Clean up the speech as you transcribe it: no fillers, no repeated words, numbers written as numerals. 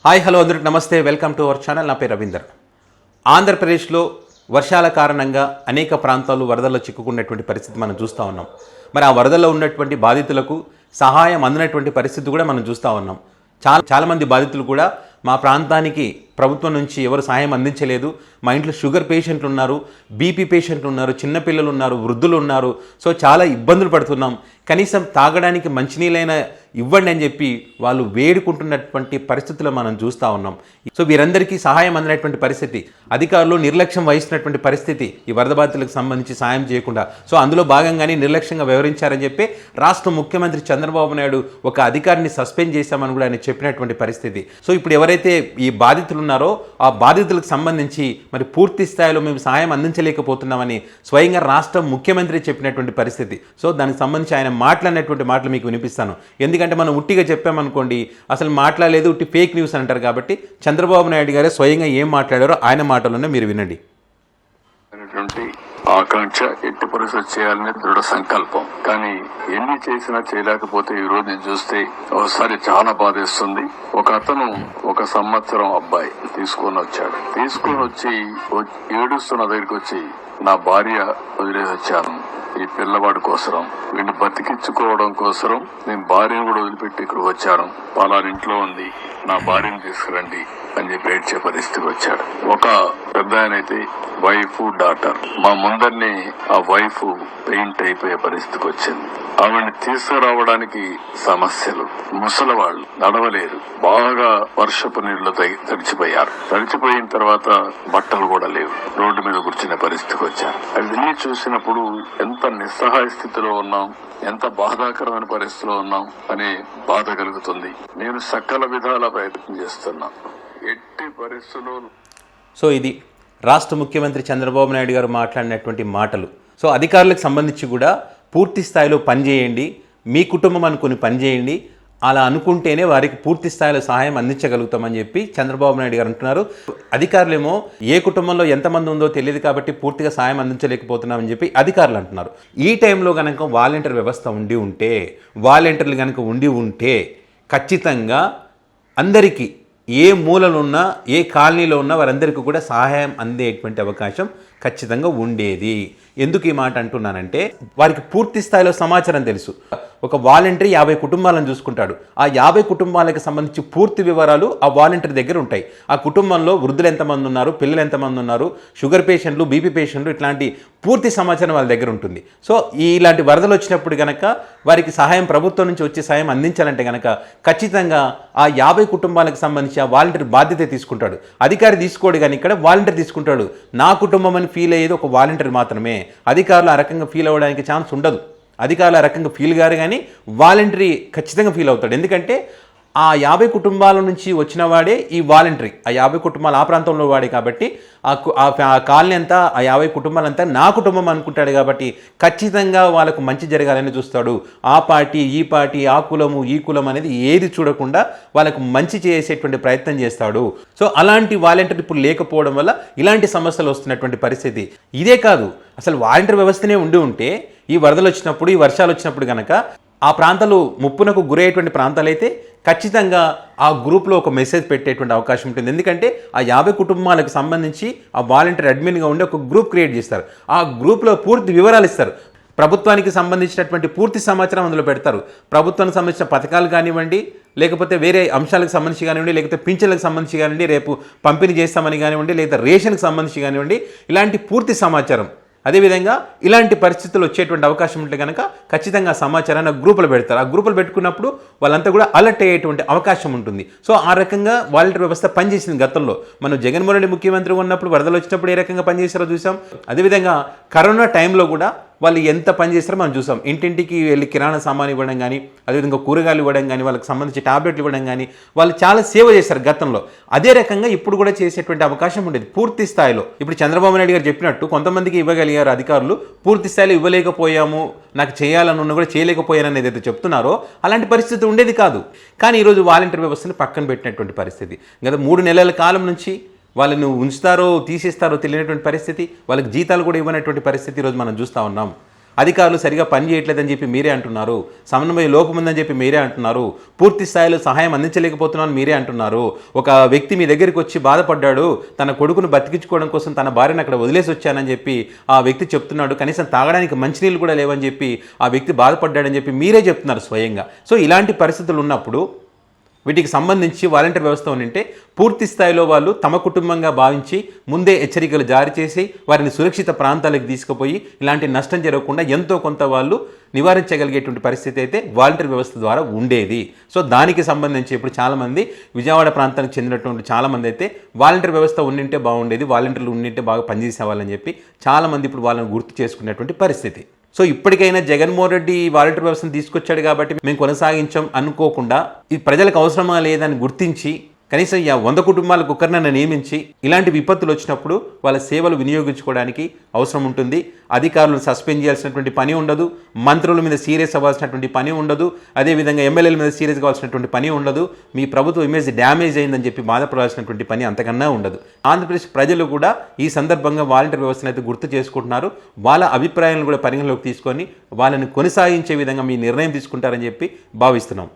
Hi hello అందరికి నమస్తే, welcome to our channel. నా పేరు రవీందర్. ఆంధ్రప్రదేశ్లో వర్షాల కారణంగా అనేక ప్రాంతాలు వరదల్లో చిక్కుకున్నటువంటి పరిస్థితి మనం చూస్తూ ఉన్నాం. మరి ఆ వరదల్లో ఉన్నటువంటి బాధితులకు సహాయం అందినటువంటి పరిస్థితి కూడా మనం చూస్తూ ఉన్నాం. చాలామంది బాధితులు కూడా మా ప్రాంతానికి ప్రభుత్వం నుంచి ఎవరు సహాయం అందించలేదు, మా ఇంట్లో షుగర్ పేషెంట్లు ఉన్నారు, బీపీ పేషెంట్లు ఉన్నారు, చిన్నపిల్లలు ఉన్నారు, వృద్ధులు ఉన్నారు, సో చాలా ఇబ్బందులు పడుతున్నాం, కనీసం తాగడానికి మంచినీళ్ళైనా ఇవ్వండి అని చెప్పి వాళ్ళు వేడుకుంటున్నటువంటి పరిస్థితులు మనం చూస్తూ ఉన్నాం. సో వీరందరికీ సహాయం అందినటువంటి పరిస్థితి, అధికారులు నిర్లక్ష్యం వహిస్తున్నటువంటి పరిస్థితి, ఈ వరద బాధితులకు సంబంధించి సహాయం చేయకుండా. సో అందులో భాగంగానే నిర్లక్ష్యంగా వ్యవహరించారని చెప్పి రాష్ట్ర ముఖ్యమంత్రి చంద్రబాబు నాయుడు ఒక అధికారిని సస్పెండ్ చేశామని కూడా ఆయన చెప్పినటువంటి పరిస్థితి. సో ఇప్పుడు ఎవరైతే ఈ బాధితులు ఉన్నారో ఆ బాధితులకు సంబంధించి మరి పూర్తి స్థాయిలో మేము సహాయం అందించలేకపోతున్నామని స్వయంగా రాష్ట్ర ముఖ్యమంత్రి చెప్పినటువంటి పరిస్థితి. సో దానికి సంబంధించి ఆయన మాట్లాడినటువంటి మాటలు మీకు వినిపిస్తాను. ఎందుకంటే మనం ఉట్టిగా చెప్పామనుకోండి అసలు మాట్లాడలేదు, ఉట్టి ఫేక్ న్యూస్ అంటారు. కాబట్టి చంద్రబాబు నాయుడు గారే స్వయంగా ఏం మాట్లాడారో ఆయన మాటలోనే మీరు వినండి. ఆకాంక్ష ఎట్టి పరిస్థితి చేయాలనే దృఢ సంకల్పం, కానీ ఎన్ని చేసినా చేయలేకపోతే ఈ రోజు చూస్తే ఒకసారి చాలా బాధేస్తుంది. ఒక అతను 1 సంవత్సరం అబ్బాయి తీసుకొని వచ్చి ఏడుస్తున్న దగ్గరికి వచ్చి నా భార్య వదిలేసి వచ్చాను, ఈ పిల్లవాడి కోసరం వీడిని బతికించుకోవడం కోసరం నేను భార్యను కూడా వదిలిపెట్టి ఇక్కడికి వచ్చాను, పలానింట్లో ఉంది నా భార్యను తీసుకురండి అని చెప్పి ఏడ్చే పరిస్థితికి వచ్చాడు. ఒక పెద్ద ఆయన అయితే వైఫ్ డాటర్ మా ముందరిని ఆ వైఫ్ పెయింట్ అయిపోయే పరిస్థితికి వచ్చింది. ఆవిడని తీసుకురావడానికి సమస్యలు, ముసలివాళ్లు నడవలేరు, బాగా వర్షపు నీళ్లు తడిచిపోయిన తర్వాత బట్టలు కూడా లేవు, రోడ్డు మీద కూర్చునే పరిస్థితికి వచ్చారు. అవన్నీ చూసినప్పుడు ఎంత నిస్సహాయ స్థితిలో ఉన్నాం, ఎంత బాధాకరమైన పరిస్థితిలో ఉన్నాం అనే బాధ కలుగుతుంది. నేను సకల విధాల ప్రయత్నం చేస్తున్నా, ఎట్టి పరిస్థితుల్లో. సో ఇది రాష్ట్ర ముఖ్యమంత్రి చంద్రబాబు నాయుడు గారు మాట్లాడినటువంటి మాటలు. సో అధికారులకు సంబంధించి కూడా పూర్తి స్థాయిలో పనిచేయండి, మీ కుటుంబం అనుకుని పనిచేయండి, అలా అనుకుంటేనే వారికి పూర్తి స్థాయిలో సహాయం అందించగలుగుతామని చెప్పి చంద్రబాబు నాయుడు గారు అంటున్నారు. అధికారులేమో ఏ కుటుంబంలో ఎంతమంది ఉందో తెలియదు కాబట్టి పూర్తిగా సహాయం అందించలేకపోతున్నామని చెప్పి అధికారులు అంటున్నారు. ఈ టైంలో కనుక వాలంటీర్ వ్యవస్థ వాలంటీర్లు కనుక ఉండి ఉంటే ఖచ్చితంగా అందరికీ ఏ మూలలున్నా ఏ కాలనీలో ఉన్నా వారందరికీ కూడా సహాయం అందేటువంటి అవకాశం ఖచ్చితంగా ఉండేది. ఎందుకు ఈ మాట అంటున్నానంటే వారికి పూర్తి స్థాయిలో సమాచారం తెలుసు. ఒక వాలంటీర్ 50 కుటుంబాలను చూసుకుంటాడు. ఆ 50 కుటుంబాలకు సంబంధించి పూర్తి వివరాలు ఆ వాలంటీర్ దగ్గర ఉంటాయి. ఆ కుటుంబంలో వృద్ధులు ఎంతమంది ఉన్నారు, పిల్లలు ఎంతమంది ఉన్నారు, షుగర్ పేషెంట్లు, బీపీ పేషెంట్లు, ఇట్లాంటి పూర్తి సమాచారం వాళ్ళ దగ్గర ఉంటుంది. సో ఇలాంటి వరదలు వచ్చినప్పుడు కనుక వారికి సహాయం ప్రభుత్వం నుంచి వచ్చే సహాయం అందించాలంటే కనుక ఖచ్చితంగా ఆ 50 కుటుంబాలకు సంబంధించి ఆ వాలంటీర్ బాధ్యత తీసుకుంటాడు. అధికారి తీసుకోడు, కానీ ఇక్కడ వాలంటీర్ తీసుకుంటాడు. నా కుటుంబం అని ఫీల్ అయ్యేది ఒక వాలంటీర్ మాత్రమే. అధికారులు ఆ రకంగా ఫీల్ అవ్వడానికి ఛాన్స్ ఉండదు. అధికారులు ఆ రకంగా ఫీల్ గారు, కానీ వాలంటరీ ఖచ్చితంగా ఫీల్ అవుతాడు. ఎందుకంటే ఆ 50 కుటుంబాల నుంచి వచ్చిన వాడే ఈ వాలంటరీ, ఆ 50 కుటుంబాలు ఆ ప్రాంతంలో వాడే కాబట్టి ఆ కాలనీ అంతా, ఆ 50 కుటుంబాలంతా నా కుటుంబం అనుకుంటాడు. కాబట్టి ఖచ్చితంగా వాళ్ళకు మంచి జరగాలని చూస్తాడు. ఆ పార్టీ ఈ పార్టీ, ఆ కులము ఈ కులం అనేది ఏది చూడకుండా వాళ్ళకు మంచి చేసేటువంటి ప్రయత్నం చేస్తాడు. సో అలాంటి వాలంటీర్ ఇప్పుడు లేకపోవడం వల్ల ఇలాంటి సమస్యలు వస్తున్నటువంటి పరిస్థితి. ఇదే కాదు, అసలు వాలంటీర్ వ్యవస్థనే ఉంటే ఈ వరదలు వచ్చినప్పుడు, ఈ వర్షాలు వచ్చినప్పుడు కనుక ఆ ప్రాంతాలు ముప్పునకు గురయ్యేటువంటి ప్రాంతాలైతే ఖచ్చితంగా ఆ గ్రూప్లో ఒక మెసేజ్ పెట్టేటువంటి అవకాశం ఉంటుంది. ఎందుకంటే ఆ 50 కుటుంబాలకు సంబంధించి ఆ వాలంటీర్ అడ్మిన్గా ఉండి ఒక గ్రూప్ క్రియేట్ చేస్తారు. ఆ గ్రూప్లో పూర్తి వివరాలు ఇస్తారు. ప్రభుత్వానికి సంబంధించినటువంటి పూర్తి సమాచారం అందులో పెడతారు. ప్రభుత్వానికి సంబంధించిన పథకాలు కానివ్వండి, లేకపోతే వేరే అంశాలకు సంబంధించి కానివ్వండి, లేకపోతే పింఛన్లకు సంబంధించి కానివ్వండి, రేపు పంపిణీ చేస్తామని కానివ్వండి, లేదా రేషన్కి సంబంధించి కానివ్వండి, ఇలాంటి పూర్తి సమాచారం. అదేవిధంగా ఇలాంటి పరిస్థితులు వచ్చేటువంటి అవకాశం ఉంటే కనుక ఖచ్చితంగా సమాచారాన్ని గ్రూపులు పెడతారు. ఆ గ్రూపులు పెట్టుకున్నప్పుడు వాళ్ళంతా కూడా అలర్ట్ అయ్యేటువంటి అవకాశం ఉంటుంది. సో ఆ రకంగా వాలంటీర్ వ్యవస్థ పనిచేసింది గతంలో. మనం జగన్మోహన్ రెడ్డి ముఖ్యమంత్రి ఉన్నప్పుడు వరదలు వచ్చినప్పుడు ఏ రకంగా పనిచేశారో చూసాం. అదేవిధంగా కరోనా టైంలో కూడా వాళ్ళు ఎంత పని చేస్తారో మనం చూసాం. ఇంటింటికి వెళ్ళి కిరాణా సామాన్ ఇవ్వడం కానీ, అదేవిధంగా కూరగాయలు ఇవ్వడం కానీ, వాళ్ళకి సంబంధించి టాబ్లెట్లు ఇవ్వడం కానీ వాళ్ళు చాలా సేవ చేశారు గతంలో. అదే రకంగా ఇప్పుడు కూడా చేసేటువంటి అవకాశం ఉండేది పూర్తి స్థాయిలో. ఇప్పుడు చంద్రబాబు నాయుడు గారు చెప్పినట్టు కొంతమందికి ఇవ్వగలిగారు అధికారులు, పూర్తి స్థాయిలో ఇవ్వలేకపోయాము, నాకు చేయాలనున్నా కూడా చేయలేకపోయాను అనేది ఏదైతే చెప్తున్నారో అలాంటి పరిస్థితి ఉండేది కాదు. కానీ ఈరోజు వాలంటీర్ వ్యవస్థను పక్కన పెట్టినటువంటి పరిస్థితి. గత 3 నెలల కాలం నుంచి వాళ్ళను ఉంచుతారో తీసేస్తారో తెలియనటువంటి పరిస్థితి, వాళ్ళకి జీతాలు కూడా ఇవ్వనటువంటి పరిస్థితి ఈరోజు మనం చూస్తూ ఉన్నాం. అధికారులు సరిగా పని చేయట్లేదని చెప్పి మీరే అంటున్నారు, సమన్వయ లోపం ఉందని చెప్పి మీరే అంటున్నారు, పూర్తి స్థాయిలో సహాయం అందించలేకపోతున్నాను మీరే అంటున్నారు. ఒక వ్యక్తి మీ దగ్గరికి వచ్చి బాధపడ్డాడు, తన కొడుకును బతికించుకోవడం కోసం తన భార్యను అక్కడ వదిలేసి వచ్చానని చెప్పి ఆ వ్యక్తి చెప్తున్నాడు, కనీసం తాగడానికి మంచినీళ్ళు కూడా లేవని చెప్పి ఆ వ్యక్తి బాధపడ్డాడని చెప్పి మీరే చెప్తున్నారు స్వయంగా. సో ఇలాంటి పరిస్థితులు ఉన్నప్పుడు వీటికి సంబంధించి వాలంటీర్ వ్యవస్థ ఉంటే పూర్తి స్థాయిలో వాళ్ళు తమ కుటుంబంగా భావించి ముందే హెచ్చరికలు జారీ చేసి వారిని సురక్షిత ప్రాంతాలకు తీసుకుపోయి ఇలాంటి నష్టం జరగకుండా ఎంతో కొంత వాళ్ళు నివారించగలిగేటువంటి పరిస్థితి అయితే వాలంటీర్ వ్యవస్థ ద్వారా ఉండేది. సో దానికి సంబంధించి ఇప్పుడు చాలామంది విజయవాడ ప్రాంతానికి చెందినటువంటి చాలామంది అయితే వాలంటీర్ వ్యవస్థ ఉండింటే బాగుండేది, వాలంటీర్లు ఉండింటే బాగా పనిచేసేవాళ్ళని చెప్పి చాలామంది ఇప్పుడు వాళ్ళని గుర్తు చేసుకునేటువంటి పరిస్థితి. సో ఇప్పటికైనా జగన్మోహన్ రెడ్డి వాలంటీర్ వ్యవస్థను తీసుకొచ్చాడు కాబట్టి మేము కొనసాగించాం అనుకోకుండా ఇది ప్రజలకు అవసరమా లేదని గుర్తించి కనీసం 100 కుటుంబాలకు ఒకరినైనా నియమించి ఇలాంటి విపత్తులు వచ్చినప్పుడు వాళ్ళ సేవలు వినియోగించుకోవడానికి అవసరం ఉంటుంది. అధికారులను సస్పెండ్ చేయాల్సినటువంటి పని ఉండదు, మంత్రుల మీద సీరియస్ అవ్వాల్సినటువంటి పని ఉండదు, అదేవిధంగా ఎమ్మెల్యేల మీద సీరియస్ కావాల్సినటువంటి పని ఉండదు, మీ ప్రభుత్వ ఇమేజ్ డ్యామేజ్ అయిందని చెప్పి బాధపడాల్సినటువంటి పని అంతకన్నా ఉండదు. ఆంధ్రప్రదేశ్ ప్రజలు కూడా ఈ సందర్భంగా వాలంటీర్ వ్యవస్థను అయితే గుర్తు చేసుకుంటున్నారు. వాళ్ళ అభిప్రాయాలను కూడా పరిగణలోకి తీసుకొని వాళ్ళని కొనసాగించే విధంగా మీ నిర్ణయం తీసుకుంటారని చెప్పి భావిస్తున్నాం.